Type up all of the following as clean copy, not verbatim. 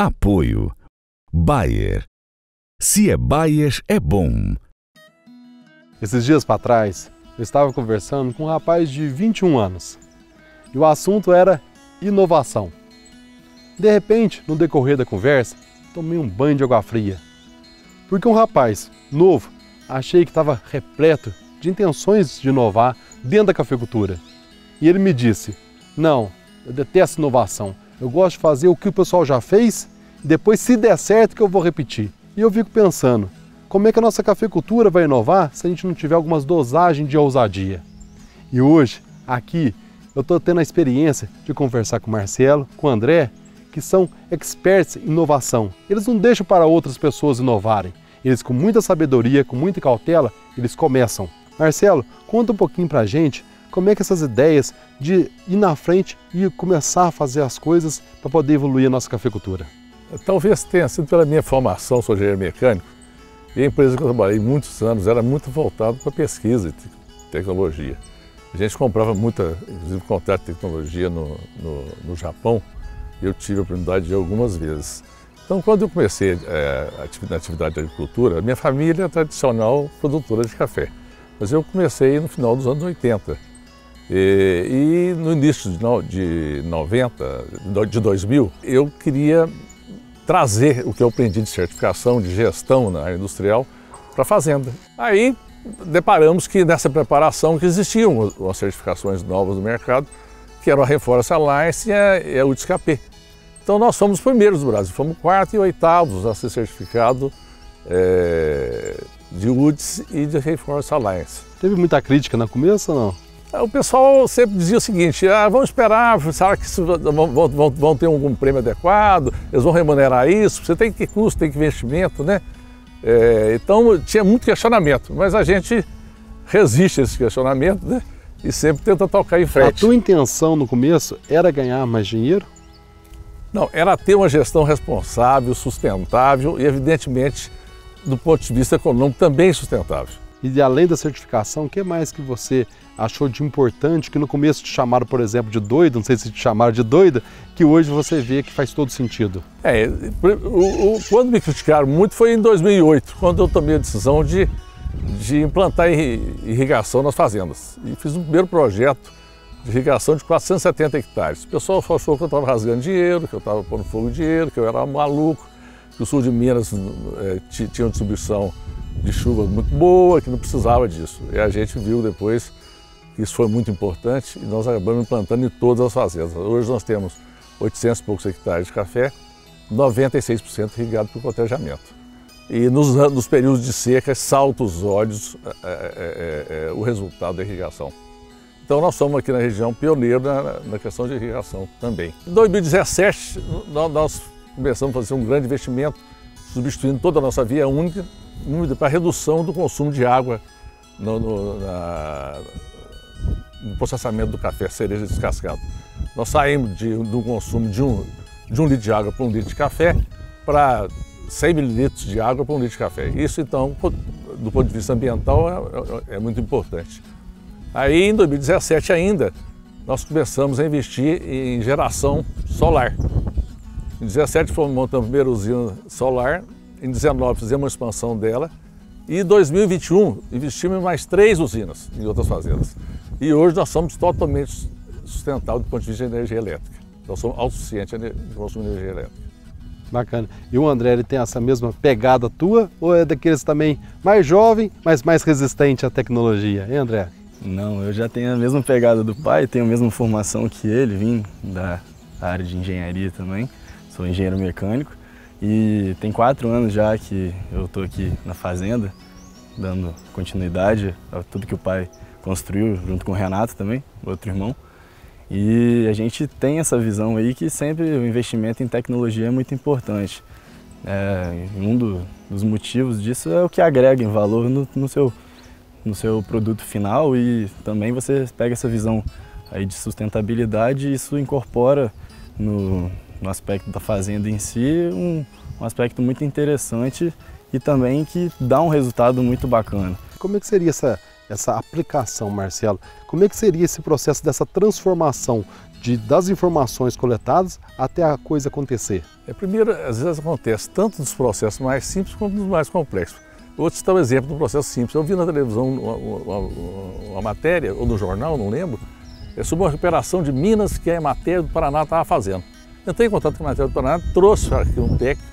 Apoio Bayer. Se é Bayer, é bom. Esses dias para trás, eu estava conversando com um rapaz de 21 anos. E o assunto era inovação. De repente, no decorrer da conversa, tomei um banho de água fria. Porque um rapaz novo, achei que estava repleto de intenções de inovar dentro da cafeicultura. E ele me disse: não, eu detesto inovação. Eu gosto de fazer o que o pessoal já fez e depois, se der certo, que eu vou repetir. E eu fico pensando, como é que a nossa cafeicultura vai inovar se a gente não tiver algumas dosagens de ousadia? E hoje, aqui, eu estou tendo a experiência de conversar com o Marcelo, com o André, que são experts em inovação. Eles não deixam para outras pessoas inovarem. Eles, com muita sabedoria, com muita cautela, eles começam. Marcelo, conta um pouquinho para a gente como é que essas ideias de ir na frente e começar a fazer as coisas para poder evoluir a nossa cafeicultura. Talvez tenha sido pela minha formação, sou engenheiro mecânico, e a empresa que eu trabalhei muitos anos era muito voltada para pesquisa e tecnologia. A gente comprava muita, inclusive, contrato de tecnologia no Japão, e eu tive a oportunidade de ir algumas vezes. Então, quando eu comecei na atividade de agricultura, a minha família é tradicional produtora de café, mas eu comecei no final dos anos 80. E no início de 2000, eu queria trazer o que eu aprendi de certificação, de gestão na área industrial para a fazenda. Aí deparamos que nessa preparação que existiam umas certificações novas no mercado, que eram a Reforce Alliance e a UTSCAP. Então nós fomos os primeiros do Brasil, fomos 4º e 8º a ser certificado de UTS e de Reforce Alliance. Teve muita crítica no começo ou não? O pessoal sempre dizia o seguinte: vamos esperar, será que vão ter algum prêmio adequado, eles vão remunerar isso, você tem que custo, tem que investimento, né? Então tinha muito questionamento, mas a gente resiste a esse questionamento, né? E sempre tenta tocar em frente. A tua intenção no começo era ganhar mais dinheiro? Não, era ter uma gestão responsável, sustentável e, evidentemente, do ponto de vista econômico, também sustentável. E além da certificação, o que mais que você achou de importante, que no começo te chamaram, por exemplo, de doido, não sei se te chamaram de doida, que hoje você vê que faz todo sentido? Quando me criticaram muito foi em 2008, quando eu tomei a decisão de implantar irrigação nas fazendas. E fiz um primeiro projeto de irrigação de 470 hectares. O pessoal achou que eu estava rasgando dinheiro, que eu estava pondo fogo em dinheiro, que eu era maluco, que o sul de Minas tinha uma distribuição de chuva muito boa, que não precisava disso. E a gente viu depois que isso foi muito importante e nós acabamos implantando em todas as fazendas. Hoje nós temos 800 e poucos hectares de café, 96% irrigado por cotejamento. E nos períodos de seca salta os olhos o resultado da irrigação. Então nós somos aqui na região pioneiros na questão de irrigação também. Em 2017 nós começamos a fazer um grande investimento, substituindo toda a nossa via única para a redução do consumo de água no processamento do café cereja descascado. Nós saímos do consumo de um litro de água para 1 litro de café para 100 mililitros de água para 1 litro de café. Isso, então, do ponto de vista ambiental, é muito importante. Aí, em 2017 ainda, nós começamos a investir em geração solar. Em 2017 fomos montando a primeira usina solar, em 2019 fizemos uma expansão dela e em 2021 investimos em mais 3 usinas em outras fazendas. E hoje nós somos totalmente sustentáveis do ponto de vista de energia elétrica. Nós somos autossuficientes de consumo de energia elétrica. Bacana. E o André, ele tem essa mesma pegada tua ou é daqueles também mais jovem, mas mais resistente à tecnologia, hein, André? Não, eu já tenho a mesma pegada do pai, tenho a mesma formação que ele, vim da área de engenharia também, sou engenheiro mecânico e tem 4 anos já que eu estou aqui na fazenda, dando continuidade a tudo que o pai construiu, junto com o Renato também, outro irmão. E a gente tem essa visão aí que sempre o investimento em tecnologia é muito importante. Um dos motivos disso é o que agrega em valor no seu produto final e também você pega essa visão aí de sustentabilidade e isso incorpora no aspecto da fazenda em si um aspecto muito interessante e também que dá um resultado muito bacana. Como é que seria essa aplicação, Marcelo, como é que seria esse processo dessa transformação das informações coletadas até a coisa acontecer? Primeiro, às vezes acontece tanto nos processos mais simples quanto nos mais complexos. Vou te citar um exemplo de um processo simples. Eu vi na televisão uma matéria, ou no jornal, não lembro, sobre uma recuperação de minas que a Emater do Paraná estava fazendo. Entrei em contato com a Emater do Paraná, trouxe aqui um técnico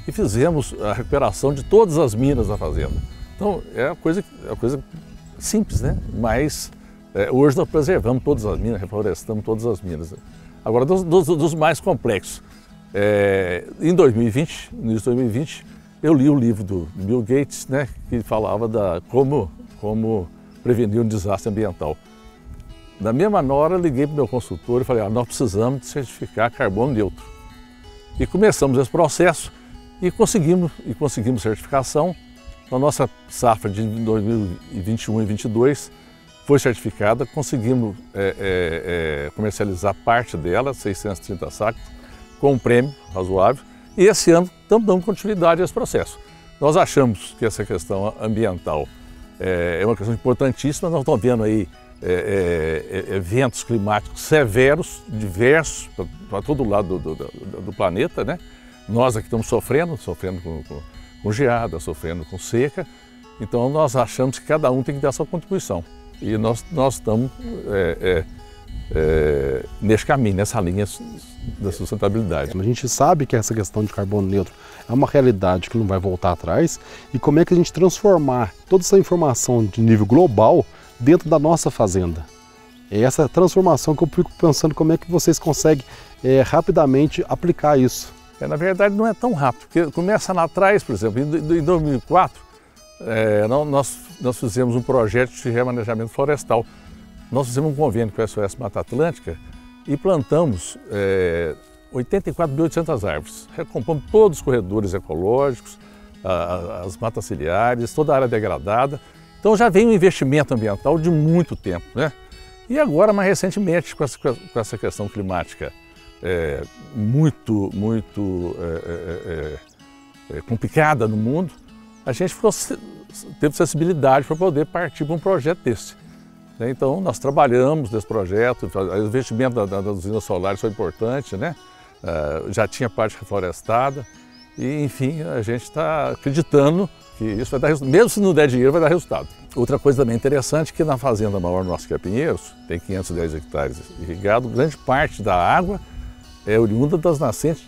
e fizemos a recuperação de todas as minas da fazenda. Então, é uma coisa simples, né? Mas hoje nós preservamos todas as minas, reflorestamos todas as minas. Agora, dos mais complexos. Em 2020, no início de 2020, eu li o livro do Bill Gates, né, que falava como prevenir um desastre ambiental. Na mesma hora, liguei para o meu consultor e falei, nós precisamos de certificar carbono neutro. E começamos esse processo e conseguimos certificação. Na nossa safra de 2021 e 2022 foi certificada, conseguimos comercializar parte dela, 630 sacos, com um prêmio razoável. E esse ano estamos dando continuidade a esse processo. Nós achamos que essa questão ambiental é uma questão importantíssima. Nós estamos vendo aí eventos climáticos severos, diversos, para todo lado do planeta, né? Nós aqui estamos sofrendo com geada, sofrendo com seca. Então nós achamos que cada um tem que dar a sua contribuição. E nós estamos nesse caminho, nessa linha da sustentabilidade. A gente sabe que essa questão de carbono neutro é uma realidade que não vai voltar atrás, e como é que a gente transformar toda essa informação de nível global dentro da nossa fazenda. É essa transformação que eu fico pensando como é que vocês conseguem rapidamente aplicar isso. Na verdade não é tão rápido, porque começa lá atrás, por exemplo, em 2004 nós fizemos um projeto de remanejamento florestal. Nós fizemos um convênio com a SOS Mata Atlântica e plantamos 84.800 árvores. Recompomos todos os corredores ecológicos, as matas ciliares, toda a área degradada. Então já vem um investimento ambiental de muito tempo, né? E agora, mais recentemente, com essa questão climática muito complicada no mundo, a gente teve sensibilidade para poder partir para um projeto desse. Então, nós trabalhamos nesse projeto, o investimento das usinas solares foi importante, né? Já tinha parte reflorestada e, enfim, a gente está acreditando que isso vai dar resultado. Mesmo se não der dinheiro, vai dar resultado. Outra coisa também interessante é que na fazenda maior nossa, que é Pinheiros, tem 510 hectares irrigado, grande parte da água é oriunda das nascentes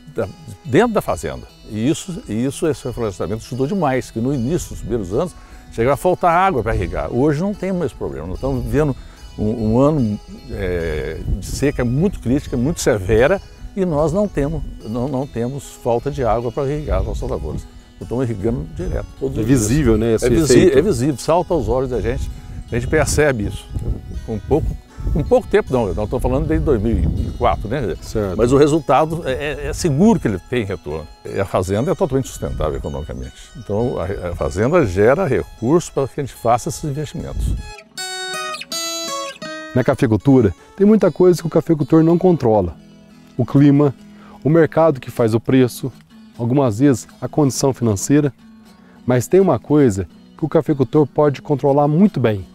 dentro da fazenda. E esse reflorestamento ajudou demais, que no início dos primeiros anos chegava a faltar água para irrigar. Hoje não tem mais problema, nós estamos vivendo um ano de seca muito crítica, muito severa, e nós não temos falta de água para irrigar as nossas lavouras. Estamos irrigando direto. É visível, né? É visível, salta aos olhos da gente, a gente percebe isso. Com pouco tempo, não estou falando desde 2004, né? Certo. Mas o resultado é seguro que ele tem retorno. E a fazenda é totalmente sustentável economicamente. Então a fazenda gera recursos para que a gente faça esses investimentos. Na cafeicultura, tem muita coisa que o cafeicultor não controla. O clima, o mercado que faz o preço, algumas vezes a condição financeira. Mas tem uma coisa que o cafeicultor pode controlar muito bem: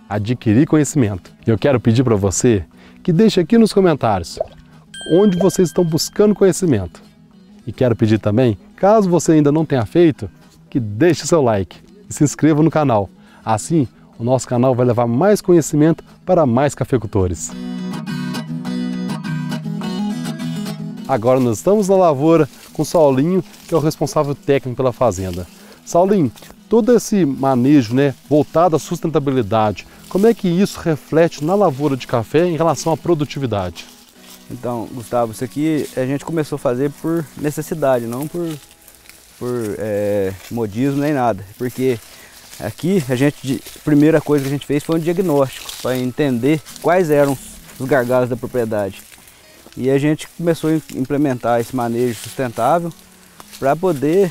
adquirir conhecimento. E eu quero pedir para você que deixe aqui nos comentários onde vocês estão buscando conhecimento. E quero pedir também, caso você ainda não tenha feito, que deixe seu like e se inscreva no canal. Assim, o nosso canal vai levar mais conhecimento para mais cafeicultores. Agora nós estamos na lavoura com o Saulinho, que é o responsável técnico pela fazenda. Saulinho, todo esse manejo, né, voltado à sustentabilidade, como é que isso reflete na lavoura de café em relação à produtividade? Então, Gustavo, isso aqui a gente começou a fazer por necessidade, não por modismo nem nada. Porque aqui a primeira coisa que a gente fez foi um diagnóstico para entender quais eram os gargalos da propriedade. E a gente começou a implementar esse manejo sustentável para poder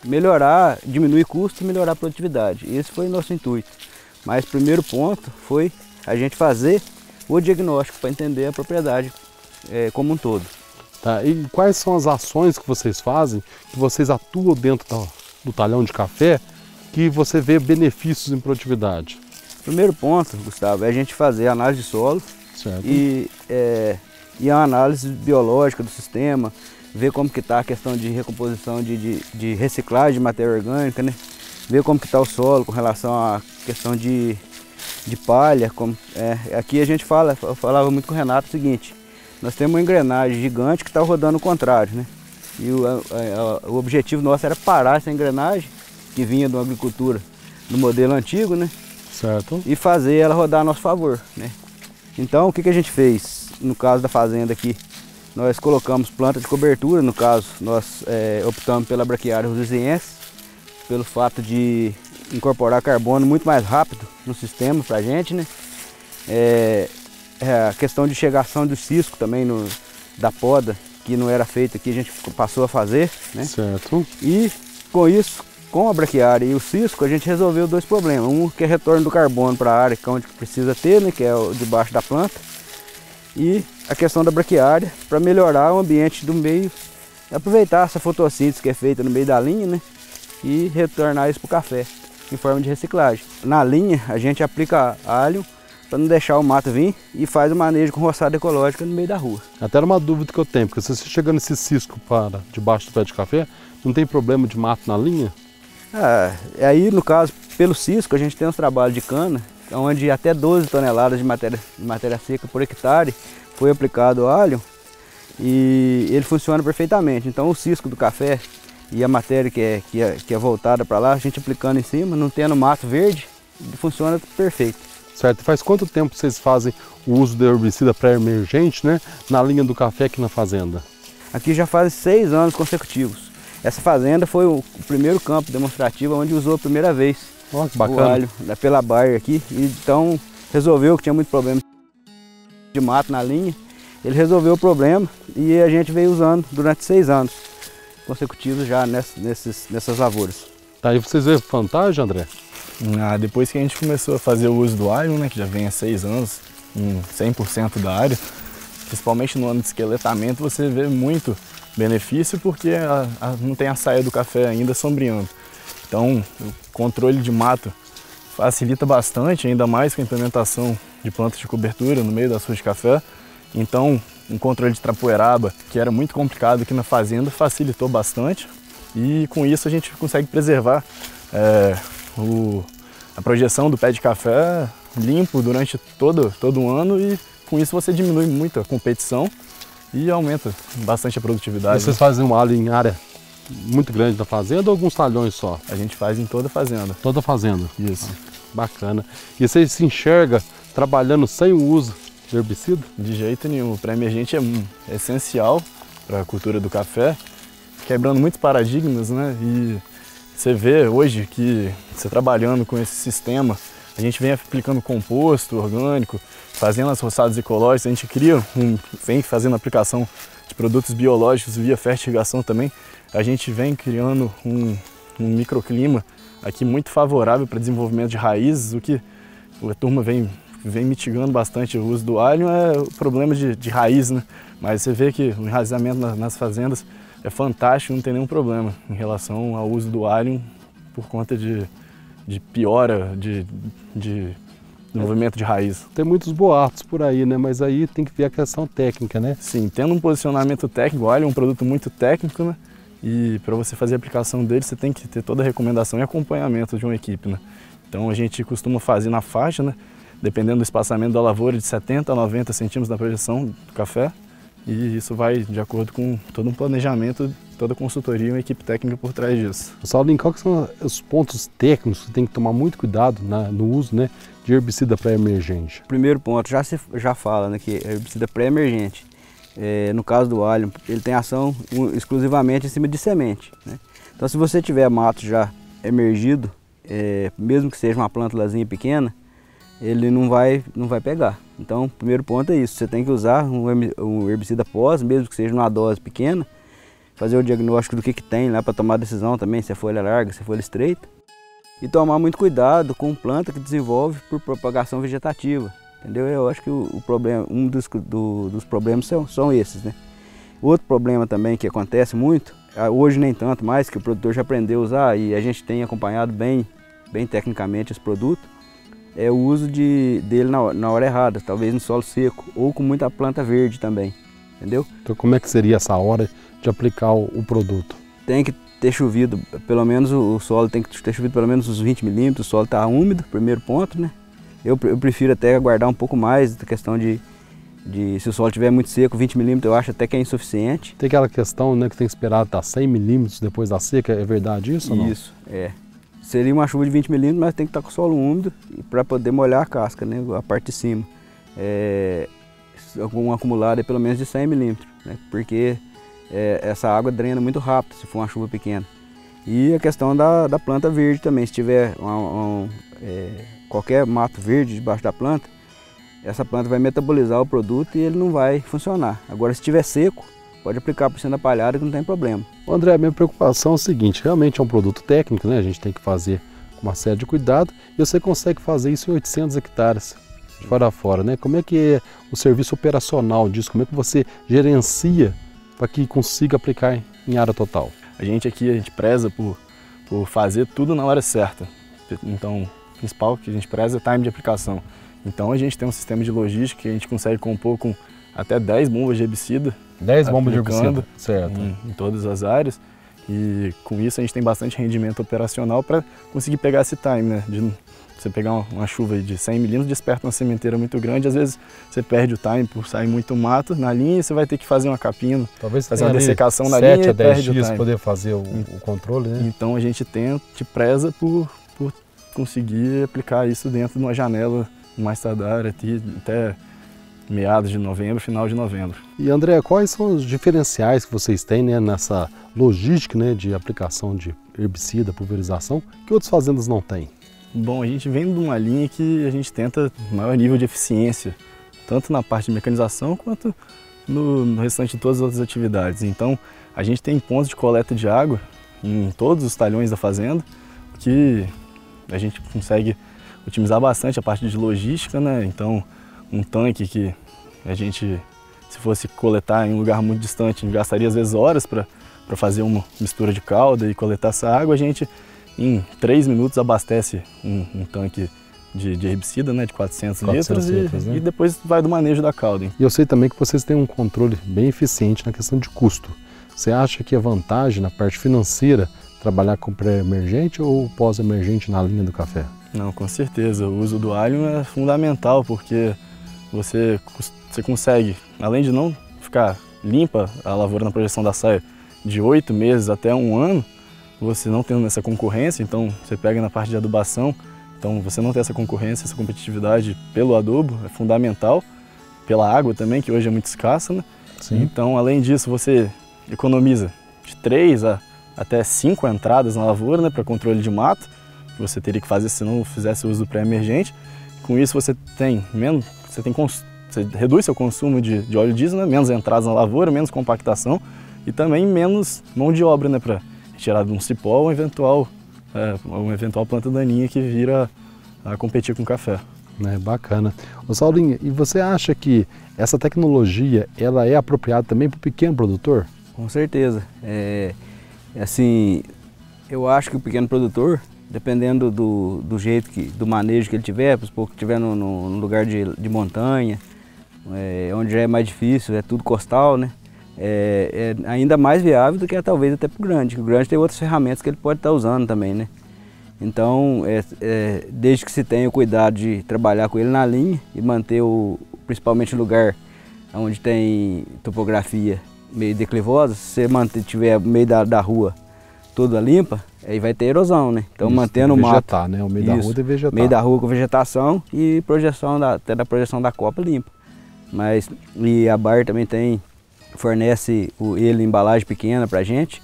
melhorar, diminuir custos e melhorar a produtividade. Esse foi o nosso intuito. Mas o primeiro ponto foi a gente fazer o diagnóstico para entender a propriedade como um todo. Tá, e quais são as ações que vocês fazem, que vocês atuam dentro do talhão de café, que você vê benefícios em produtividade? Primeiro ponto, Gustavo, é a gente fazer a análise de solo Certo. e a análise biológica do sistema, ver como que está a questão de recomposição, de reciclagem de matéria orgânica, né? Ver como que está o solo com relação à questão de palha. Aqui a gente eu falava muito com o Renato o seguinte, nós temos uma engrenagem gigante que está rodando o contrário, né? E o objetivo nosso era parar essa engrenagem, que vinha de uma agricultura do modelo antigo, né? Certo. E fazer ela rodar a nosso favor, né? Então o que a gente fez no caso da fazenda aqui? Nós colocamos planta de cobertura, no caso nós optamos pela braquiária rusiziense, pelo fato de incorporar carbono muito mais rápido no sistema para a gente, né? A questão de chegação do cisco também da poda, que não era feita aqui, a gente passou a fazer, né? Certo. E com isso, com a braquiária e o cisco, a gente resolveu dois problemas. Um que é retorno do carbono para a área, que é onde precisa ter, né? Que é o debaixo da planta. E a questão da braquiária, para melhorar o ambiente do meio, aproveitar essa fotossíntese que é feita no meio da linha, né? E retornar isso para o café, em forma de reciclagem. Na linha, a gente aplica alho para não deixar o mato vir e faz o manejo com roçada ecológica no meio da rua. Até era uma dúvida que eu tenho, porque se você chegando nesse cisco para debaixo do pé de café, não tem problema de mato na linha? Aí, no caso, pelo cisco, a gente tem uns trabalhos de cana, onde até 12 toneladas de matéria seca por hectare foi aplicado alho e ele funciona perfeitamente. Então o cisco do café e a matéria que é voltada para lá, a gente aplicando em cima, não tendo mato verde, funciona perfeito. Certo. E faz quanto tempo vocês fazem o uso do herbicida pré-emergente, né, na linha do café aqui na fazenda? Aqui já faz 6 anos consecutivos. Essa fazenda foi o primeiro campo demonstrativo onde usou a primeira vez. Olha que bacana. O alho pela Bayer aqui, então resolveu que tinha muito problema de mato na linha, ele resolveu o problema e a gente veio usando durante 6 anos consecutivos já nessas lavouras. Tá, e vocês veem vantagem, André? Depois que a gente começou a fazer o uso do alho, né, que já vem há 6 anos, em 100% da área, principalmente no ano de esqueletamento, você vê muito benefício porque não tem a saia do café ainda sombreando. Então, o controle de mato facilita bastante, ainda mais com a implementação de plantas de cobertura no meio das ruas de café. Então, um controle de trapoeraba, que era muito complicado aqui na fazenda, facilitou bastante. E com isso a gente consegue preservar a projeção do pé de café limpo durante todo o ano e com isso você diminui muito a competição e aumenta bastante a produtividade. E vocês fazem um alho em área muito grande da fazenda ou alguns talhões só? A gente faz em toda a fazenda. Toda a fazenda? Isso. Bacana. E você se enxerga trabalhando sem o uso de herbicida? De jeito nenhum. O pré-emergente é essencial para a cultura do café, quebrando muitos paradigmas, né? E você vê hoje que você trabalhando com esse sistema, a gente vem aplicando composto orgânico, fazendo as roçadas ecológicas, a gente vem fazendo aplicação de produtos biológicos via fertirrigação também. A gente vem criando um microclima aqui muito favorável para desenvolvimento de raízes, o que a turma vem mitigando bastante o uso do alho é o problema de raiz, né? Mas você vê que o enraizamento nas fazendas é fantástico, não tem nenhum problema em relação ao uso do alho por conta de piora de desenvolvimento de raiz. Tem muitos boatos por aí, né? Mas aí tem que ver a questão técnica, né? Sim, tendo um posicionamento técnico, o alho é um produto muito técnico, né? E para você fazer a aplicação dele, você tem que ter toda a recomendação e acompanhamento de uma equipe, né? Então a gente costuma fazer na faixa, né? Dependendo do espaçamento da lavoura, de 70 a 90 centímetros na projeção do café. E isso vai de acordo com todo um planejamento, toda a consultoria e uma equipe técnica por trás disso. Saulinho, quais são os pontos técnicos que tem que tomar muito cuidado no uso, né, de herbicida pré-emergente? Primeiro ponto, já fala, né, que herbicida pré-emergente, no caso do alho, ele tem ação exclusivamente em cima de semente, né? Então se você tiver mato já emergido, mesmo que seja uma plântulazinha pequena, ele não vai pegar. Então, o primeiro ponto é isso, você tem que usar um herbicida pós, mesmo que seja numa dose pequena, fazer o diagnóstico do que tem lá para tomar decisão também, se é folha larga, se é folha estreita, e tomar muito cuidado com planta que desenvolve por propagação vegetativa, entendeu? Eu acho que o problema, um dos problemas são esses, né? Outro problema também que acontece muito, hoje nem tanto mais, que o produtor já aprendeu a usar e a gente tem acompanhado bem tecnicamente esse produto, é o uso dele na hora errada, talvez no solo seco ou com muita planta verde também, entendeu? Então como é que seria essa hora de aplicar o produto? Tem que ter chovido, pelo menos o solo tem que ter chovido pelo menos uns 20 milímetros, o solo está úmido, primeiro ponto, né? Eu prefiro até aguardar um pouco mais, da questão de se o solo estiver muito seco, 20 milímetros eu acho até que é insuficiente. Tem aquela questão, né, que tem que esperar estar 100 milímetros depois da seca, é verdade isso ou não? Isso, é. Seria uma chuva de 20 milímetros, mas tem que estar com o solo úmido para poder molhar a casca, né, a parte de cima. Um acumulado é pelo menos de 100 milímetros, né, porque essa água drena muito rápido se for uma chuva pequena. E a questão da planta verde também, se tiver qualquer mato verde debaixo da planta, essa planta vai metabolizar o produto e ele não vai funcionar. Agora, se estiver seco, pode aplicar por cima da palhada que não tem problema. André, a minha preocupação é o seguinte, realmente é um produto técnico, né? A gente tem que fazer com uma série de cuidado e você consegue fazer isso em 800 hectares de fora a fora, né? Como é que é o serviço operacional disso? Como é que você gerencia para que consiga aplicar em área total? A gente preza por fazer tudo na hora certa. Então, o principal que a gente preza é time de aplicação. Então a gente tem um sistema de logística que a gente consegue compor com até 10 bombas de herbicida. 10 bombas de herbicida, certo. Em todas as áreas. E com isso a gente tem bastante rendimento operacional para conseguir pegar esse time, né? De você pegar uma chuva de 100 milímetros, desperta uma sementeira muito grande, às vezes você perde o time por sair muito mato na linha e você vai ter que fazer uma capina, talvez fazer uma dessecação na 7 linha a 10 e perde dias o time. Poder fazer o controle, né? Então a gente preza por conseguir aplicar isso dentro de uma janela mais tardar até meados de novembro, final de novembro. E André, quais são os diferenciais que vocês têm, né, nessa logística, né, de aplicação de herbicida, pulverização, que outras fazendas não têm? Bom, a gente vem de uma linha que a gente tenta maior nível de eficiência, tanto na parte de mecanização quanto no restante de todas as outras atividades. Então, a gente tem pontos de coleta de água em todos os talhões da fazenda, que a gente consegue otimizar bastante a parte de logística, né? Então, um tanque que a gente, se fosse coletar em um lugar muito distante, gastaria às vezes horas para fazer uma mistura de calda e coletar essa água, a gente em 3 minutos abastece um tanque de herbicida, né, de 400 litros, né? E depois vai do manejo da calda. E eu sei também que vocês têm um controle bem eficiente na questão de custo. Você acha que é vantagem na parte financeira trabalhar com pré-emergente ou pós-emergente na linha do café? Não, com certeza. O uso do alho é fundamental porque você consegue, além de não ficar limpa a lavoura na projeção da saia de 8 meses até 1 ano, você não tendo essa concorrência, então você pega na parte de adubação, então você não tem essa concorrência, essa competitividade pelo adubo é fundamental, pela água também, que hoje é muito escassa, né? Sim. Então, além disso, você economiza de 3 até 5 entradas na lavoura, né, para controle de mato, que você teria que fazer se não fizesse uso do pré-emergente. Com isso você reduz seu consumo de óleo diesel, né, menos entradas na lavoura, menos compactação e também menos mão de obra, né, para retirar de um cipó uma eventual planta daninha que vira a competir com o café. Bacana. Ô Saulinho, e você acha que essa tecnologia ela é apropriada também para o pequeno produtor? Com certeza. Assim, eu acho que o pequeno produtor, dependendo do jeito do manejo que ele tiver, se estiver num lugar de montanha, onde já é mais difícil, é tudo costal, né? É ainda mais viável do que talvez até para o grande. O grande tem outras ferramentas que ele pode estar usando também, né? Então, desde que se tenha o cuidado de trabalhar com ele na linha e manter principalmente o lugar onde tem topografia meio declivosa, se você tiver o meio da rua toda limpa, aí vai ter erosão, né? Então, mantendo o mato, né? O meio da rua deve vegetar. Meio da rua com vegetação e até da projeção da copa limpa. E a Bayer também fornece ele em embalagem pequena pra gente.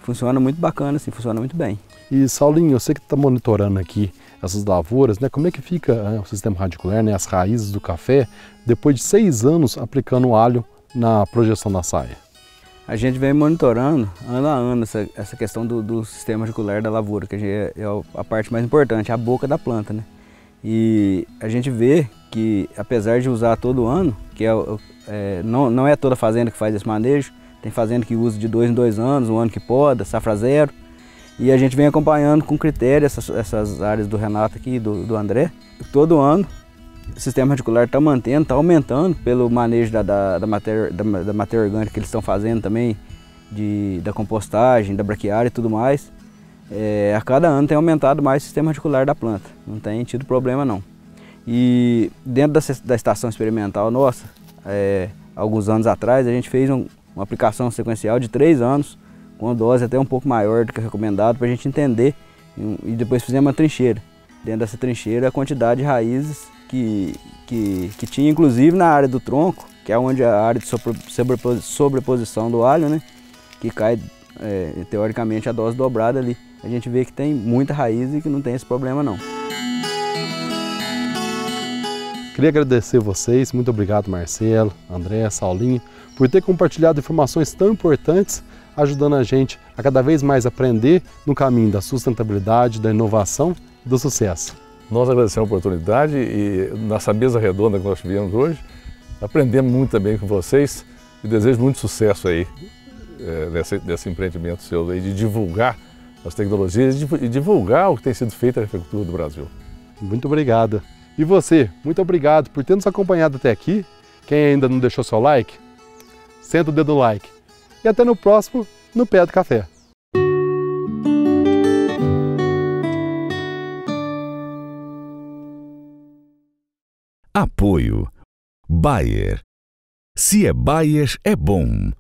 Funciona muito bacana, assim, funciona muito bem. E Saulinho, eu sei que está monitorando aqui essas lavouras, né? Como é que fica o sistema radicular, né? As raízes do café, depois de 6 anos aplicando alho na projeção da saia? A gente vem monitorando ano a ano essa questão do sistema radicular da lavoura, que é a parte mais importante, a boca da planta, né? E a gente vê que, apesar de usar todo ano, que não é toda fazenda que faz esse manejo, tem fazenda que usa de 2 em 2 anos, um ano que poda, safra zero. E a gente vem acompanhando com critério essas áreas do Renato aqui e do André. Todo ano o sistema radicular está mantendo, está aumentando pelo manejo da matéria orgânica que eles estão fazendo também, da compostagem, da braquiária e tudo mais. A cada ano tem aumentado mais o sistema radicular da planta, não tem tido problema não. E dentro da estação experimental nossa, alguns anos atrás, a gente fez uma aplicação sequencial de 3 anos, com dose até um pouco maior do que recomendado, para a gente entender, e depois fizemos uma trincheira. Dentro dessa trincheira, a quantidade de raízes que tinha, inclusive na área do tronco, que é onde a área de sobreposição do alho, né, que cai, teoricamente, a dose dobrada ali. A gente vê que tem muita raiz e que não tem esse problema não. Queria agradecer vocês, muito obrigado Marcelo, André, Saulinho, por ter compartilhado informações tão importantes, ajudando a gente a cada vez mais aprender no caminho da sustentabilidade, da inovação e do sucesso. Nós agradecemos a oportunidade e nessa mesa redonda que nós tivemos hoje, aprendemos muito também com vocês e desejo muito sucesso aí nesse empreendimento seu aí de divulgar as tecnologias e divulgar o que tem sido feito na agricultura do Brasil. Muito obrigado. E você, muito obrigado por ter nos acompanhado até aqui. Quem ainda não deixou seu like, senta o dedo no like. E até no próximo, no Pé do Café. Apoio Bayer. Se é Bayer, é bom.